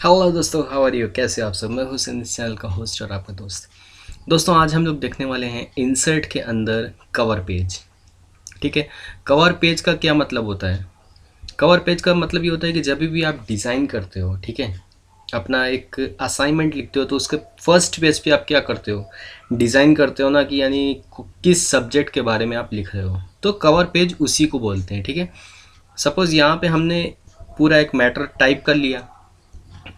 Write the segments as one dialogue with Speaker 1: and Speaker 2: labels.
Speaker 1: Hello दोस्तों, how are you? कैसे हो आप सब? मैं हुसैन, इस चैनल का होस्ट और आपका दोस्त। दोस्तों, आज हम लोग देखने वाले हैं इंसर्ट के अंदर कवर पेज। ठीक है। कवर पेज का क्या मतलब होता है? कवर पेज का मतलब ये होता है कि जब भी आप डिज़ाइन करते हो, ठीक है, अपना एक असाइनमेंट लिखते हो तो उसके फर्स्ट पेज पे आप क्या करते हो? डिज़ाइन करते हो ना, कि यानी किस सब्जेक्ट के बारे में आप लिख रहे हो, तो कवर पेज उसी को बोलते हैं। ठीक है। सपोज़ यहाँ पे हमने पूरा एक मैटर टाइप कर लिया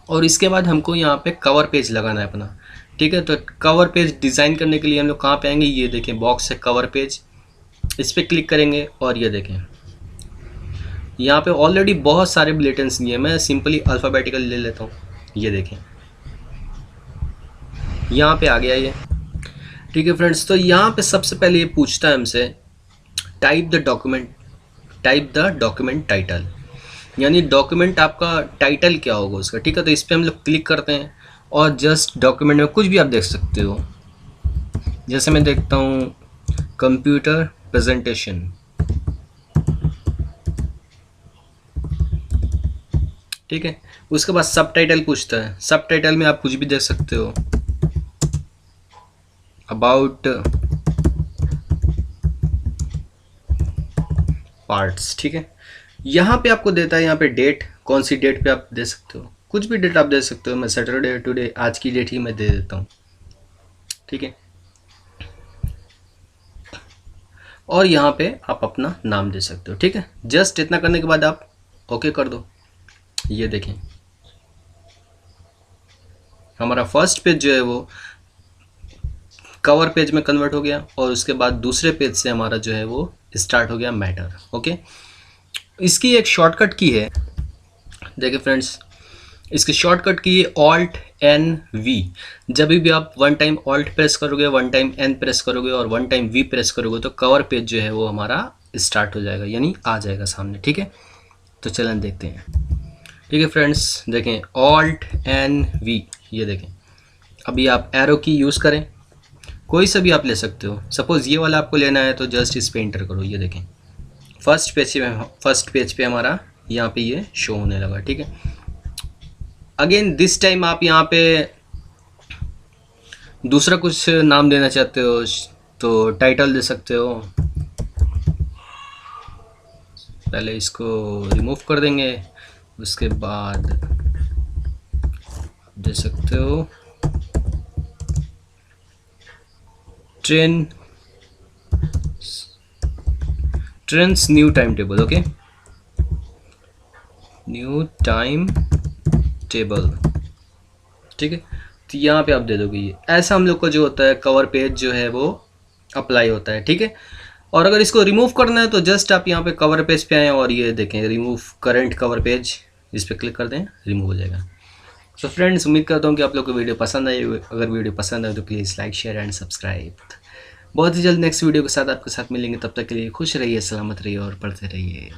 Speaker 1: और इसके बाद हमको यहाँ पे कवर पेज लगाना है अपना। ठीक है। तो कवर पेज डिज़ाइन करने के लिए हम लोग कहाँ पे आएंगे? ये देखें, बॉक्स है कवर पेज, इस पर क्लिक करेंगे और ये देखें, यहाँ पे ऑलरेडी बहुत सारे बुलेटिन्स दिए हैं। मैं सिंपली अल्फ़ाबेटिकल ले लेता हूँ। ये देखें, यहाँ पे आ गया ये। ठीक है फ्रेंड्स, तो यहाँ पे सबसे पहले ये पूछता है हमसे, टाइप द डॉक्यूमेंट टाइटल, यानी डॉक्यूमेंट आपका टाइटल क्या होगा उसका। ठीक है। तो इस पर हम लोग क्लिक करते हैं और जस्ट डॉक्यूमेंट में कुछ भी आप देख सकते हो। जैसे मैं देखता हूँ कंप्यूटर प्रेजेंटेशन। ठीक है। उसके बाद सब टाइटल पूछता है। सब टाइटल में आप कुछ भी देख सकते हो, अबाउट पार्ट्स। ठीक है। यहाँ पे आपको देता है, यहाँ पे डेट, कौन सी डेट पे आप दे सकते हो, कुछ भी डेट आप दे सकते हो। मैं सैटरडे टुडे, आज की डेट ही मैं दे देता हूँ। ठीक है। और यहाँ पे आप अपना नाम दे सकते हो। ठीक है। जस्ट इतना करने के बाद आप ओके कर दो। ये देखें, हमारा फर्स्ट पेज जो है वो कवर पेज में कन्वर्ट हो गया और उसके बाद दूसरे पेज से हमारा जो है वो स्टार्ट हो गया मैटर। ओके। इसकी एक शॉर्टकट की है, देखिए फ्रेंड्स, इसकी शॉर्टकट की है Alt+N+V। जब भी आप वन टाइम ऑल्ट प्रेस करोगे, वन टाइम एन प्रेस करोगे और वन टाइम वी प्रेस करोगे तो कवर पेज जो है वो हमारा स्टार्ट हो जाएगा, यानी आ जाएगा सामने। ठीक है। तो चलन देखते हैं। ठीक है फ्रेंड्स, देखें Alt+N+V, ये देखें। अभी आप एरो की यूज़ करें, कोई सा भी आप ले सकते हो। सपोज़ ये वाला आपको लेना है तो जस्ट इस पे एंटर करो। ये देखें, फर्स्ट पेज पे हमारा यहाँ पे ये शो होने लगा। ठीक है। अगेन दिस टाइम आप यहाँ पे दूसरा कुछ नाम देना चाहते हो तो टाइटल दे सकते हो। पहले इसको रिमूव कर देंगे, उसके बाद दे सकते हो trains new time table. Okay, new time table. ठीक है। तो यहाँ पे आप दे दोगे ये। ऐसा हम लोग को जो होता है कवर पेज जो है वो अप्लाई होता है। ठीक है। और अगर इसको रिमूव करना है तो जस्ट आप यहाँ पे कवर पेज पे आएँ और ये देखें, रिमूव करंट कवर पेज, इस पर क्लिक कर दें, रिमूव हो जाएगा। तो फ्रेंड्स, उम्मीद करता हूँ कि आप लोग को वीडियो पसंद आई। अगर वीडियो पसंद आए तो please like, share and subscribe. बहुत ही जल्द नेक्स्ट वीडियो के साथ आपके साथ मिलेंगे। तब तक के लिए खुश रहिए, सलामत रहिए और पढ़ते रहिए।